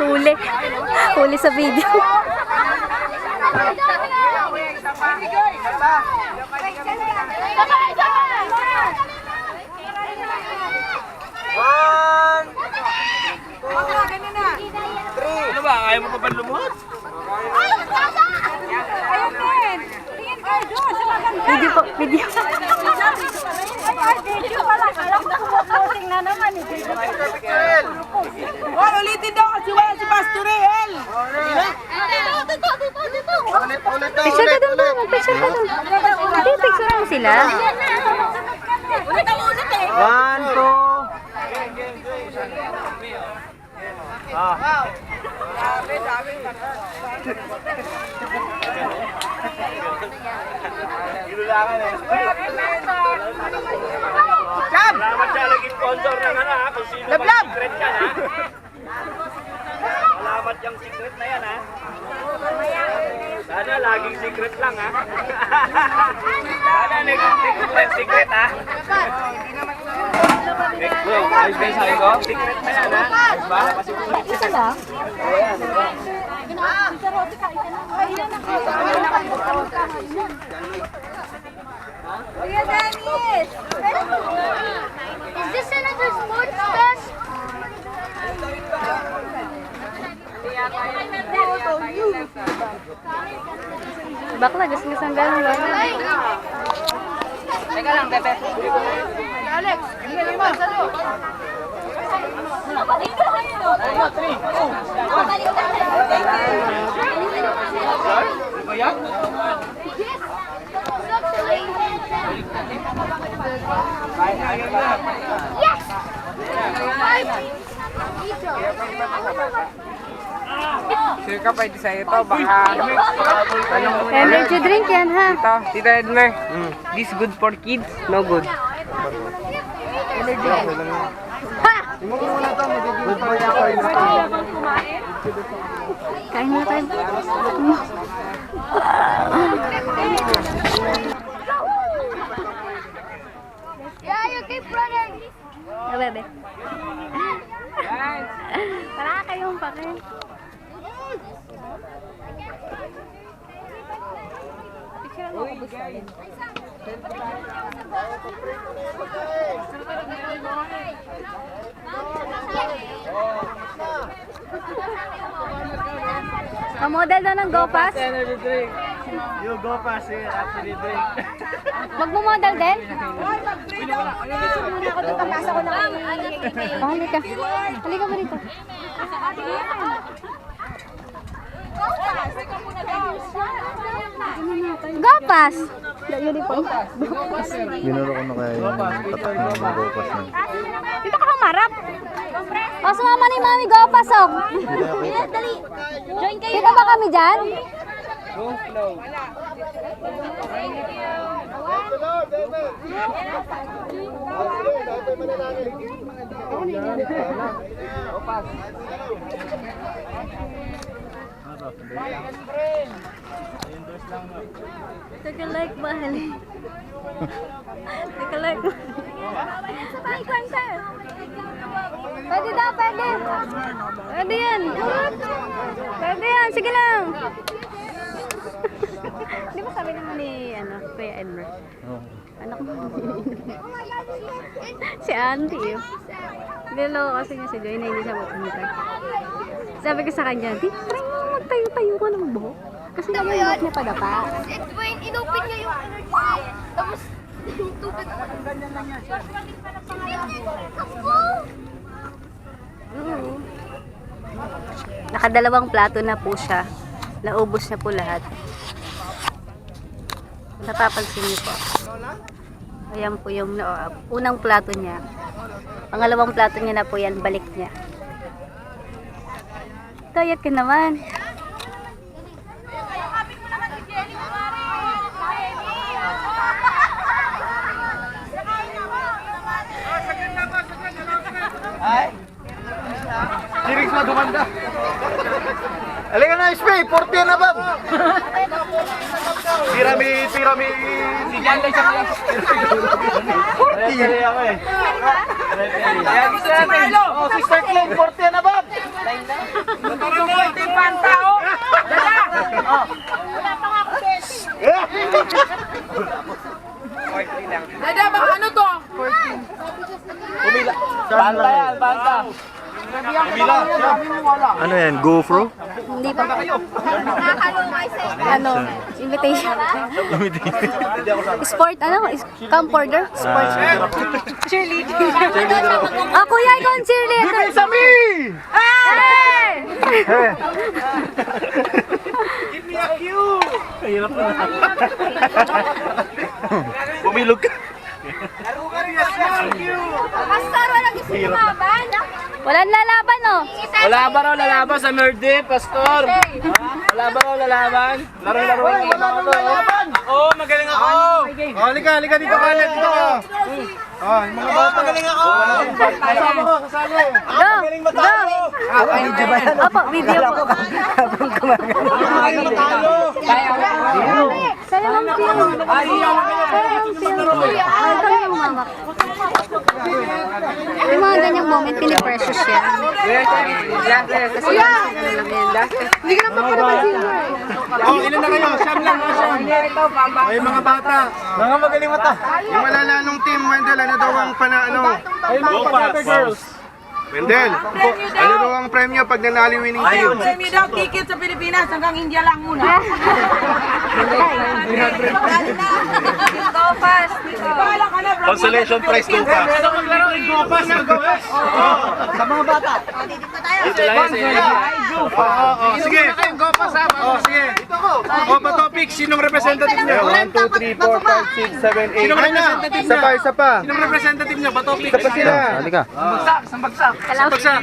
Huli. Huli sa video. One, three. Ano ba? Ayaw mo pa ba lumot? Video po, video. Oh, ulitin daw kasi wala si Pastorel. Picture ka doon ba? Mag-picture ka doon. Hindi, picture mo sila. One, two. Jab! Salamat siya lagi sponsor ng ano ha. Kung sino Lab! bang secret yan ha. Salamat yung secret na yan ha. Sana laging secret lang ha. Sana secret ha. Bro, ayos ba yung sabi ko? Secret na yan ha. Ayos ba? Isa lang? Kuya Dennis! Is this another sports class? Bakla, gas-gas ang gano'n ba? Teka lang, Bebe. Alex, hindi na ba? Salo. Yes! Sure ka pwede sa'yo to, baka tanong mo na. Energy drink yan, ha? Ito, Tita Edmer. This good for kids? No good. Kain na tayo. Yeah, you keep running! Ah, bebe. Para kayong pakin. Picture mo ako gusto rin. Model na ng Go Pass? You go pass here after the drink. Magmo-model din? Halika. Halika mo dito. Go Pass! Uniform. Ginuro ko na kaya yung tatak ng mga gopas na. Dito ka humarap. O, sumama ni Mami Go Pass, oh. Dali! Join kayo! Dito ba kami dyan? Take a like, mahal. Take a like. Sabay, kwenta. Pwede daw, pwede. Pwede yan. Pwede yan, sige lang. Di ba sabi naman ni, Kuya Edmer? Anak mo. Si Auntie, eh. Niloko kasi niya si Joy na hindi siya mapunta. Sabi ko sa kanya, di, try mo magtayo-tayo ko ng buhok. Kasi naman yung buhok niya padapa. Wait, inopen niya yung energy. Tapos, yung tubig. Nakadalawang plato na po siya. Naubos na po lahat. Napapansin niyo po. Ayan po yung unang plato niya. Pangalawang plato niya na po yan, balik niya. Kayat ka naman. Dirix mo dumanda. Halika na, SP, 40 na ba? Tirami. Si Jan lang siya. 40 yan ako eh. Kaya gusto natin. Oh, Sister Clem, 40 na ba? Team Panta, oh! Dada! Dada, baka ano to? Banta yan, banta. Ano yan? GoPro? Hindi pa. Nakakalungay sa inyo. Ano? Invitation. Sport, ano? Camcorder? Sports. Cheerleader. Ah, kuya, ikaw ang cheerleader. Sami! Hey! Give me a cue! Hirap na. Bumilog ka. Laro ka rin a small cue! Pastor, wala gusto lumaban. Walang lalaban, oh. Wala ba raw lalaban sa Merde, Pastor? Wala ba raw lalaban? Laro-laro yung lalaban! Ako, magaling ako! Oh, halika dito ka, dito ka. Oh, yung mga bata. Magaling ako! Kasama ko, kasama ko. Go! Go! Opo, video po. Magaling matalo! Sa'yo lang film. Sa'yo lang film. Ay, kami yung mamak. Yung mga ganyang moment, piniprecious siya. Kuya! Hindi ka na papalabansin mo eh. Oh, ilan na kayo? Siyam lang, siyam. Ay, mga bata. Mga magaling mata. Yung malalanong team, Wendell, ano daw ang ano? Ay, mga pagkata girls. Wendell, ano daw ang premyo pag nanalo winning team? Premyo daw, ticket sa Pilipinas hanggang India lang muna. Go fast. Bahala ka na, bro. Consolation prize doon pa. Maglaro ng gopas, gopas. Sa mga bata. Dito lang yan sa inyo. Sige. Oh, sige. Oh, pa topic, sinong representative niyo? 1, 2, 3, 4, 5, 6, 7, 8. Sinong representative niya? Isa pa. Sinong representative niyo? Pa topic. Isa pa sila. Halika.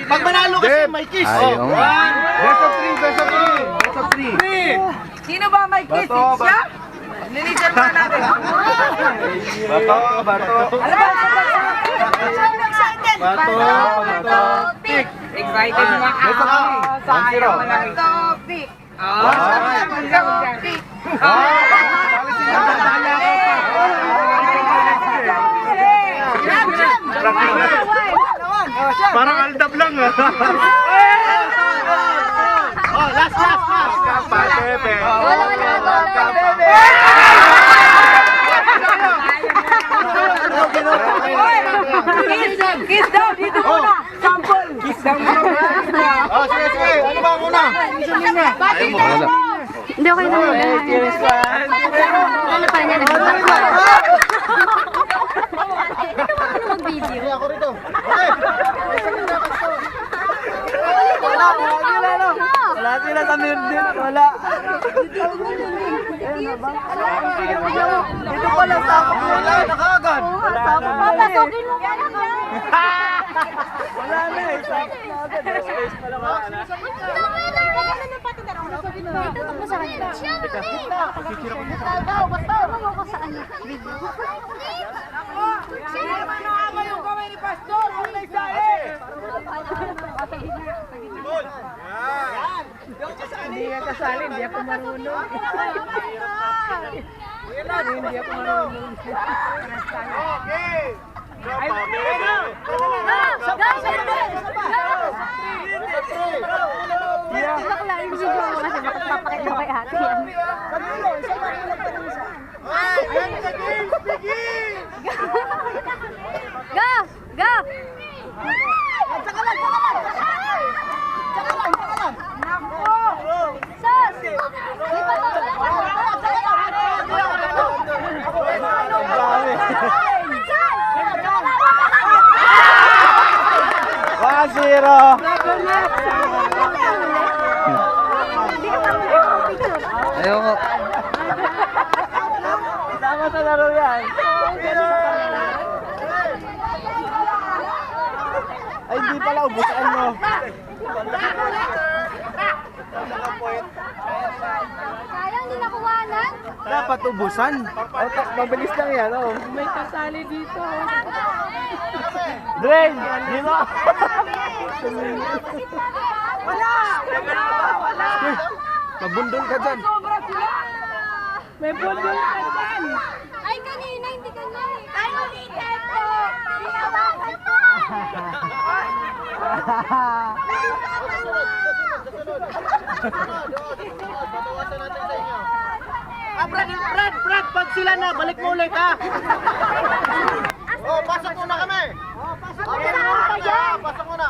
Pag manalo kasi may kiss. Best of 3, best of 3. Best of 3. Sino ba may kiss? Siya? Linisan pa natin. Bato. Pick. Excited na ako. Sayang mo lang. Topic. Topic. Parang aldab lang ah. Oh, last. Pepe. Kiss daw dito muna. Sample. Kiss daw muna. Oh, sige. Ano ba ang una? Hindi, okay na. Ano pa niya? Mag-video. Ako rito. Wala sila sa Merde. Wala. Dito pala sa ako. Wala na kagad. Papasogin mo muna ka. Wala na eh. Space pala wala na. Itutok mo sa kanila. Basta mo sa kanila. Video. Yung kamay ni Pastor. Ang nagsahe. Hindi ka kasali. Hindi ako marunong. Hindi ako marunong. Okay. Bakla, yung video mo kasi makapapakita ko kay ate yan. Go! Go! Sus! Ayoko. Tama sa laro yan. Ay, hindi pala. Ubusan mo. Sayang, hindi nakuhanan. Dapat ubusan. Mabilis lang yan. Oh. May kasali dito. Dren, dito. Wala! Magbundol ka dyan. Sobra sila! May bundol ka dyan! Ay, kanina, hindi ka na. Ay, ulitin po. Pinawakan po. Brad, pag sila na, balik mo ulit ha. Oh, pasok muna kami. Pasok muna.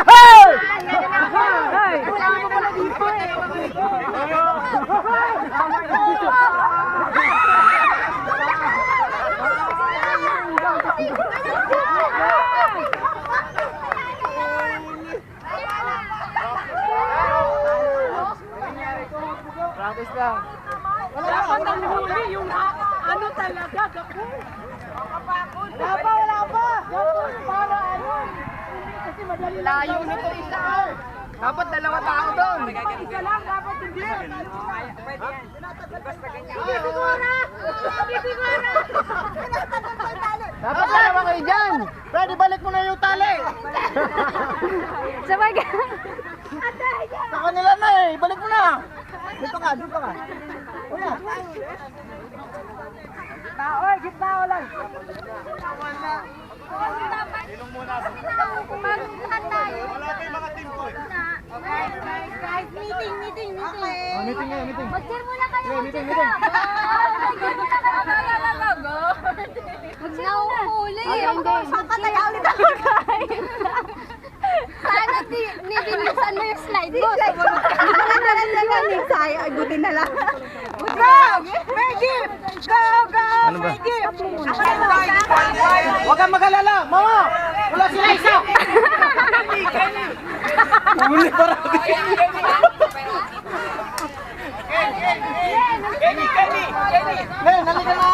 Hey! Practice lang. Dapat ang huli yung ano talaga, gapo. Wala pa. Para ano. Kasi madali lang. Layo nito isa. Dapat dalawa tao doon. Isa lang, dapat hindi. Pwede yan. Basta ganyan. Dapat dalawa kayo dyan. Brad, ibalik mo na yung tali. Sabay ka. Sa kanila na eh, ibalik mo na. Dito ka. Una. Oy, gitna ko lang. Guys, meeting. Meeting nga, meeting. Mag-share muna kayo. Meeting. Nauhuli. Papataya ulit ako, guys. Sana nilisan mo yung slide mo. Ay, buti na lang. Go! Maggie! Go! Ano ba? Maggie! Huwag kang mag-alala, mama! Wala sila isa! Huli pa rin! Len, halika na!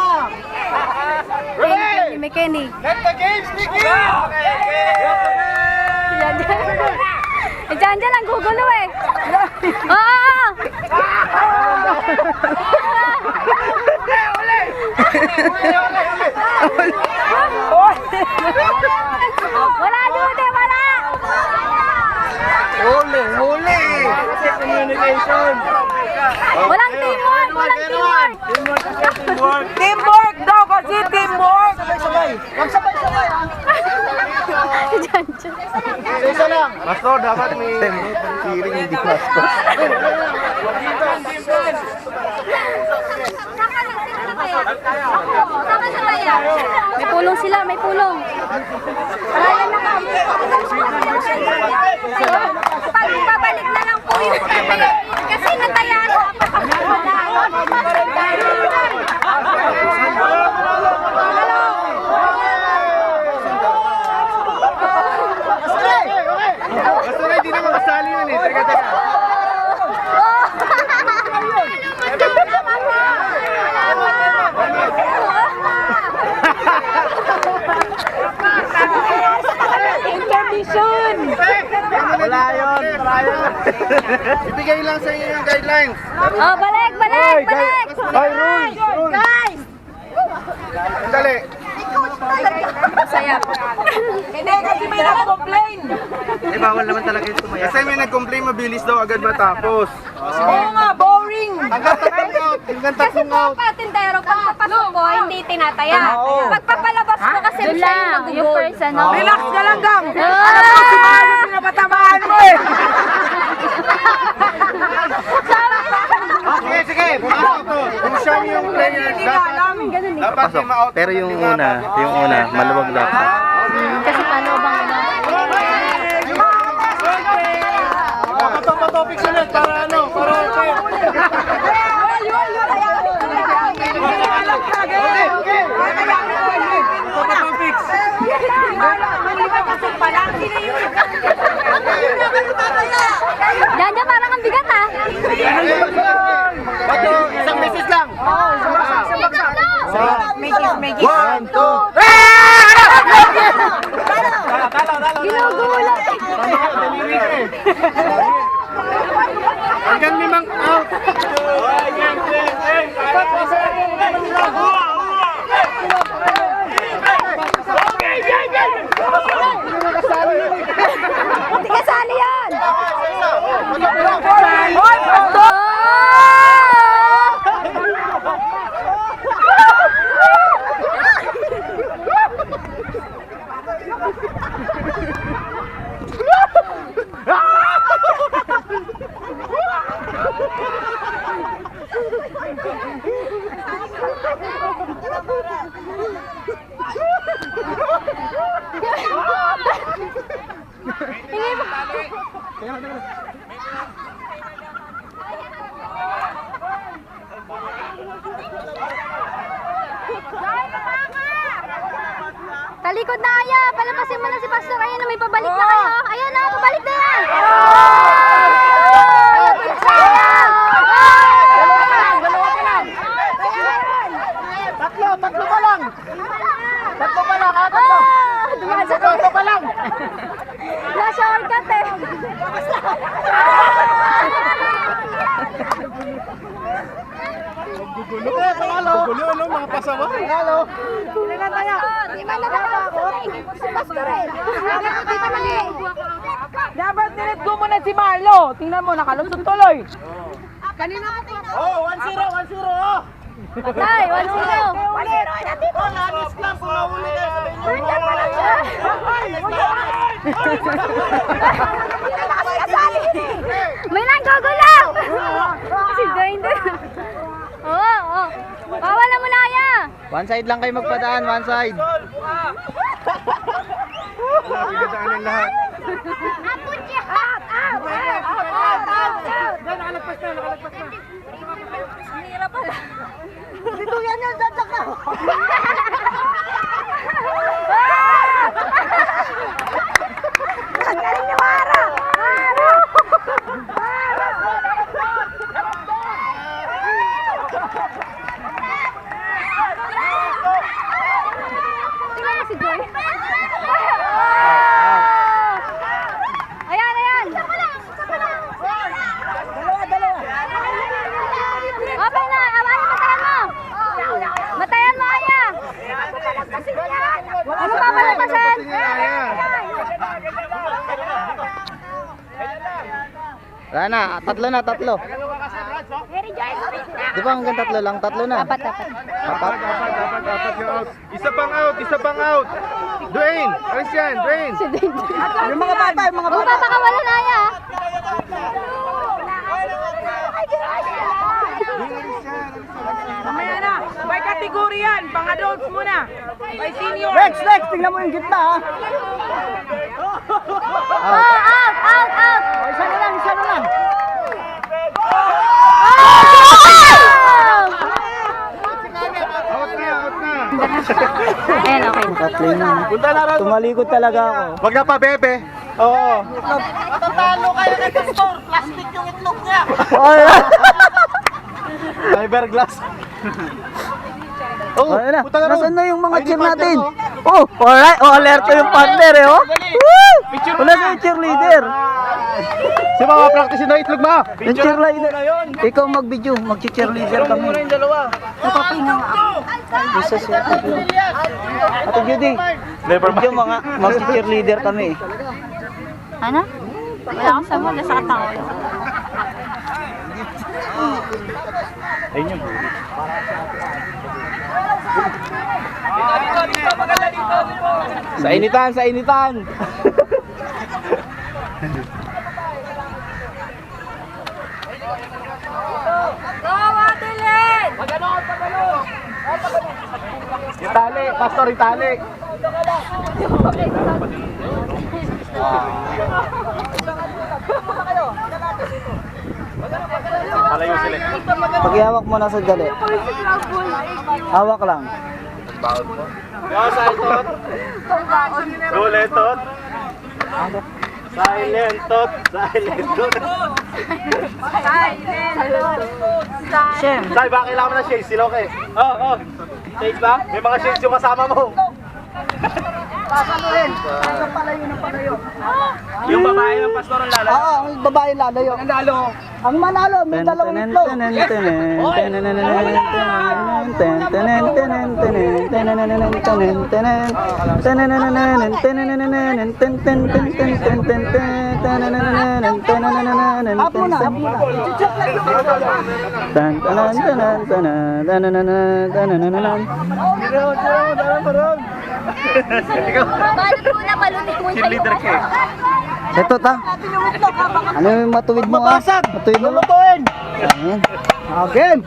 Ready! May Kenny. Let the games begin! Diyan ang gugulo eh. Oo! Wala duty, wala! Huli! Kasi communication! Walang teamwork! Walang teamwork! Teamwork daw kasi teamwork! Sabay-sabay! Magsabay-sabay! Diyan. Isa lang! Pastor, dapat may hearing hindi pastor. May pulong sila, may pulong. Pagbabalik na lang po yung kasi nataya ko. Pastor, hindi na makasali yun eh. Teka. Intermission! Wala yun! Ibigay lang sa inyo yung guidelines. Oh, balik! Rules! Guys! Dali. Saya. Hindi kasi may nag-complain! Eh, bawal naman talaga yung tumaya. Kasi may nag-complain mabilis daw agad matapos. Oo nga, boring! Hanggang tatlong out. Patintero, pagpapasok ko, hindi tinataya. Pagpapalabas ko kasi Doon siya lang, yung yung nag-goal. first ano. Relax ka lang, Gam! Ah! Alam mo, si Mano pinapatamaan mo eh! Sige. Pasok to. Kung siya yung players, dapat may ma-out. Pero yung una, maluwag dapat. Kasi paano bang ano? Topics ulit para ano, para Diyan, parang ang bigat ah. Bato, isang beses lang. Megis. 1, 2. Ginugulat. Hanggang 5 out. Hindi kasali yan. Hoy, pastor! Hindi mo. Talikod na Aya, palabasin mo na si Pastor. Ayan na, may pabalik na kayo. Ayan na, pabalik na yan. Ayan, bilis na Aya. Tatlo pa lang. Tatlo pa lang. Tatlo pa lang. Na-shortcut eh. Gulo, ano, mga pasawa. Halo. Di ba nakakakot? Si Pastor eh. Di ba mali? Dapat nilet go muna si Marlo. Tingnan mo, nakalusot tuloy. Kanina ko Oh, 1-0, 1-0, oh. Patay, 1-0. Anis lang, kung nahuli kayo, sabihin nyo. Nandiyan pa lang siya. May nanggagalaw! Si Joy din. Oo, oo. Bawala mo na Aya. One side lang kayo magpadaan, one side. Wala, pinadaanan lahat. Dito yan yan, dadyak ka. Ang galing ni Mara. Tingnan mo si Joy. Ayan, ayan. Okay na, awayan, matayan mo. Matayan mo, Aya. Ano pa palabasan? Wala na, tatlo. Di ba hanggang tatlo lang? Tatlo na. Apat. Apat? Dapat yung out. Isa pang out. Dwayne, alis yan, Dwayne. Yung mga bata. Huwag papakawala na Aya. Mamaya na. By category yan. Pang adults muna. By senior. Next! Tingnan mo yung gitna ha. Oh, out. Isa na lang. Out na. Ayan, okay na. Tatlo na. Punta na rin. Tumalikod talaga ako. Wag na pa, bebe. Oo. Fiberglass. Oh, Wala na. punta na rin. Nasaan na yung mga Ay, cheer di natin? partner, Oh, alright. Oh, alerto yung partner eh, oh. Woo! Wala sa yung cheerleader. Si mga practice na itlog mo. Yung cheerleader. Ikaw mag-video, mag-cheerleader kami. Napapahinga nga ako. Isa siya. Ate Judy, video mga mag-cheerleader kami. Ano? Wala akong sama, nasa katao. Ayun yung Sa initan. Itali, pastor itali. Palayo sila. Pag-ihawak mo na sa dali. Hawak lang. Yo, silent. Duletot. Silentot. Shem. Dahil ba kailangan mo ng shades? Sila okay? Oo. Shades ba? May mga shades yung kasama mo. Yung babae ng pastor ang lalaki. Oo, ang babae lalayo. Ang manalo, may dalawang itlog. Up muna. Balot muna, balutin mo siya yung Ito ta. Ano yung matuwid mo ha? Matuwid mo. Ayan. Again.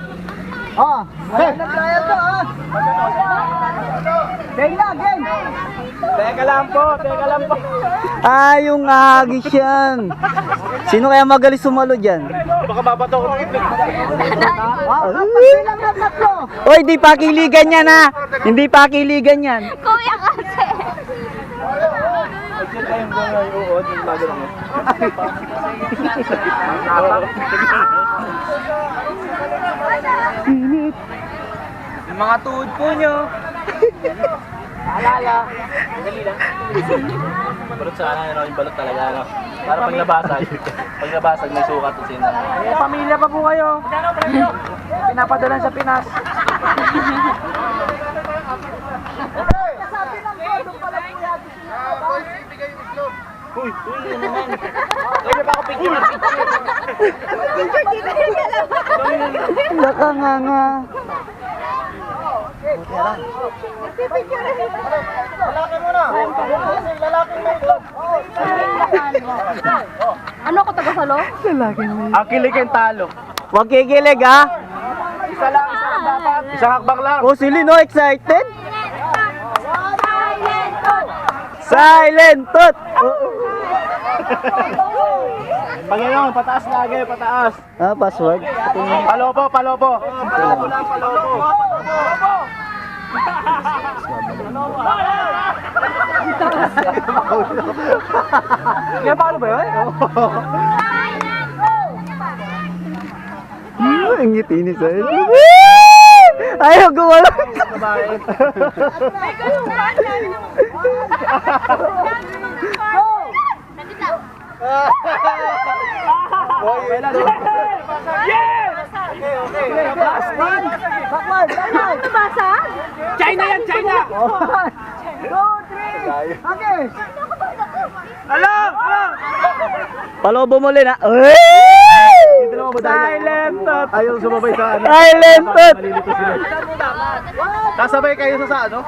Oh, hey. Nag-trial to, ah. Game na, game. Teka lang po. Yung agis yan. Sino kaya magaling sumalo dyan? Baka mabato ko ng itlog. Oy, di pa kiligan yan ha. Hindi pa kiligan yan. Kuya kasi. Yung mga tuhod po nyo. Alala. Dali lang. Balot sana, yung balot talaga, ano. Para paglabasag, may sukat o sino. Pamilya pa po kayo. Pinapadalan sa Pinas. Uy, yun naman. Pwede ba ako picture? Nakanganga. Ano ako taga-salo? Ang kilig yung talo. Huwag kikilig ha. Isa lang dapat. Isang hakbang lang. O si Lino excited? Silent tot. Pag yun, pataas lagi, pataas. Password. Palopo. Palopo lang, palopo. Kaya paano ba yun? Ang ngiti ni Sir. Ayaw gumala. China yan, China! Palobo mo rin ha. Silent tot. Ayaw sumabay sa ano. Silent tot. Malilito sila. Sasabay kayo sa ano?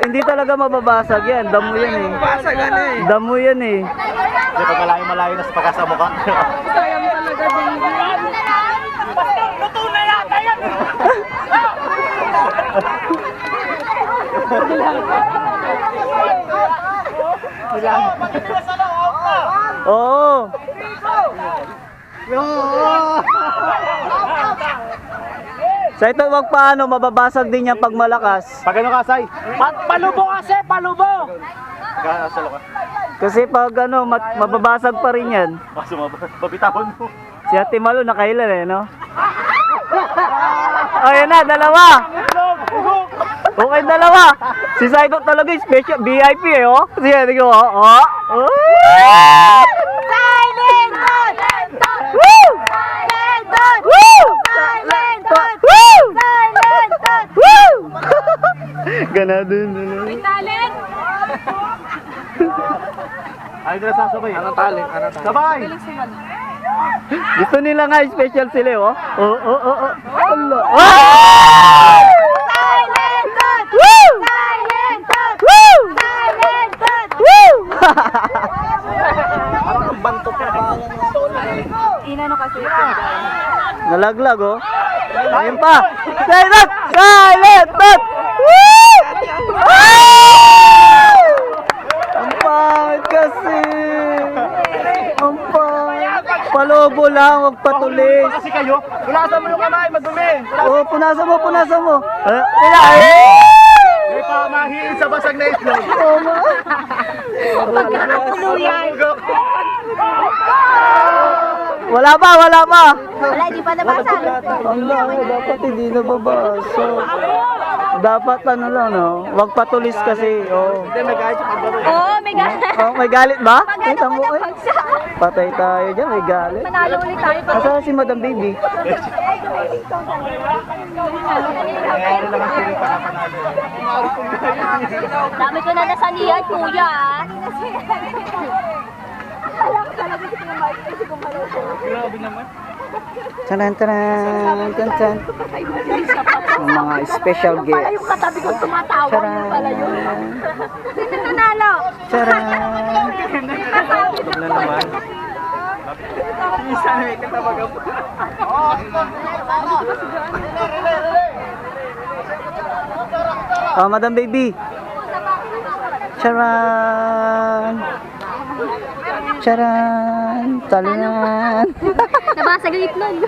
Hindi talaga mababasag yan. Damo yan eh. Damo yan eh. Kasi pag malayo na sa pagkasa mukha. Luto na yata yan! Oo. Sa ito wag paano, mababasag din yan pag malakas. Pag ano kasay? Palubo kasi, palubo! Kasalo ka. Kasi pag ano, mababasag pa rin yan. Pabitawan mo. Si Ate Malo nakailan eh, no? Ayan na, dalawa! Okay, dalawa! Si Saikot talaga yung special, VIP eh, oh! Sige, tingnan mo, oh! Silent tot! Woo! Silent tot! Woo! Silent tot! Woo! Silent tot! Woo! Ganado yun, Talent! Ay, na sasabay. Anong tali? Sabay! Gusto nila nga special sila, oh. Allah. Silent tot! Woo! Silent tot! Woo! Silent tot! Woo! Inano kasi? Nalaglag, oh. Ayun pa. Silent! Silent! Woo! Ang pangit kasi. Ang pangit. Palobo lang, huwag patulis. Kasi kayo, punasan mo yung kamay, madumi. Oh, punasan mo. May pamahiin sa basag na itlog. Oh, ma. Pagkakatuluyan. Wala pa. Wala, di pa nabasa. Ang dami, dapat hindi nababasa. Dapat ano lang, no? Huwag patulis kasi, oh. Oo, may galit. Oh, may galit ba? Pag Kita ano mo, mo na eh. pagsa. Patay tayo dyan, may galit. Manalo ulit tayo. Asa si Madam Baby? Dami ko na nasaniyan, kuya. Tanan. Ang mga special guests. Yung katabi ko tumatawa. Taran. Sino nanalo? Taran. na naman. Minsan may katabag ako. Oh, Madam Baby. Charan! Charan! Talunan! Nabasag ang itlog.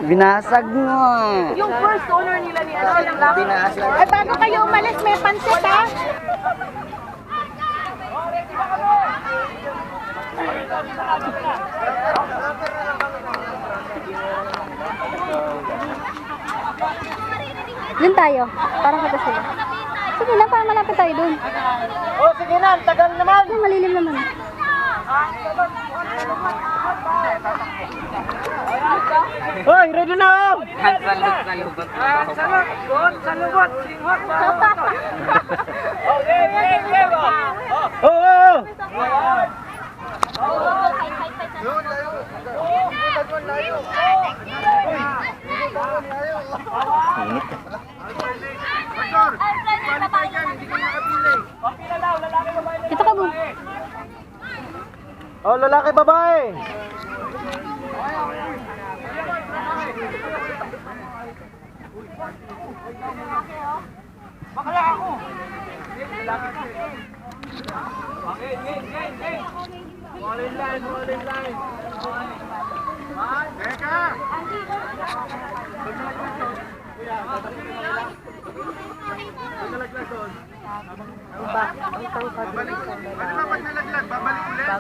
Binasag mo. Yung first owner nila ni ano lang lang. Binasag. Ay, bago kayo umalis, may pansit ha? Doon tayo. Parang kita sila. Sige na, para malapit tayo doon. Oh, sige na, ang tagal naman. Ay, malilim naman. Hoy, ready na ako. Oo. Dito ka, Boom. Oh, lalaki babae.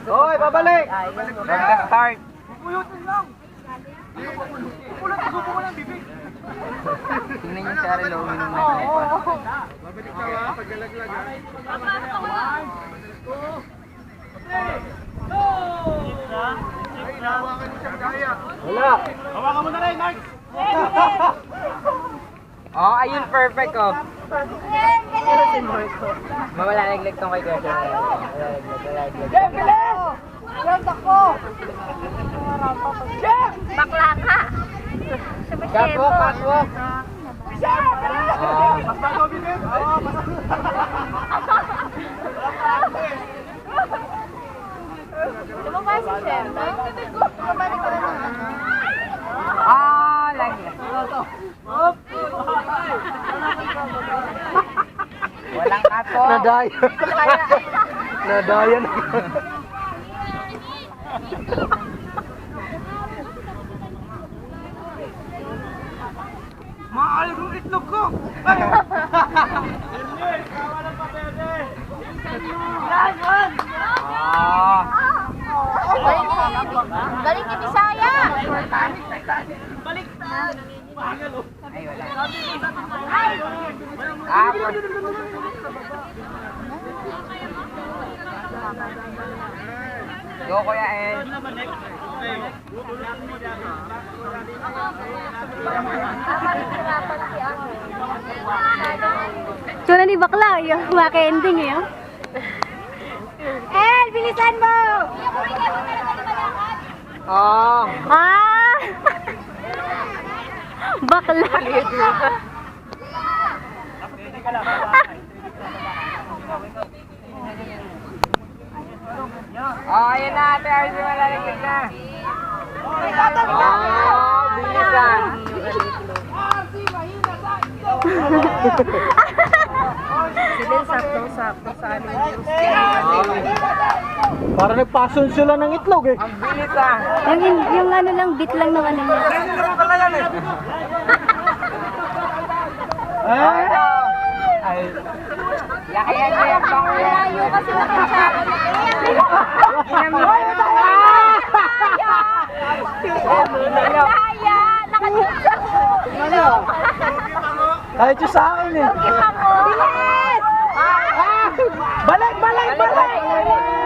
Hoy, babalik. Start. Tingnan niyo si Ariel, uminom na yung iPad. Babalik ka ha, paglalaglag ha. Ay, nahawakan mo siyang kaya. Wala. Hawakan mo na rin, Mark. Oh, ayun, perfect oh. Mawala naglag tong kay Kuya. Bakla ka. Catwalk, catwalk. Oh. Bago bilis. Oo, Lumabas si Chef. Ah, lagi. Walang kato. Nadaya. Nadaya na. Mahal yung itlog ko. Ah. Galing ni Bisaya. Ay, wala. Ah, go, Kuya El. Tsura ni bakla, yung maka-ending eh. El, bilisan mo! Oh. Ah! Bakla. Oh, ayan na, ate Arzy, malalaglag na. Oh, bilis ah. Sila sakto-sakto sa amin yung Para nagpasun sila ng itlog eh. Ang bilis ah. Yung ano lang, bit lang ng ano niya. Ay. Laki yan niya, Kuya. Layo kasi nakachapon. Bisaya. Nakachapon ko. Kahit yung sa akin eh. Bilis! Balik, balik, balik!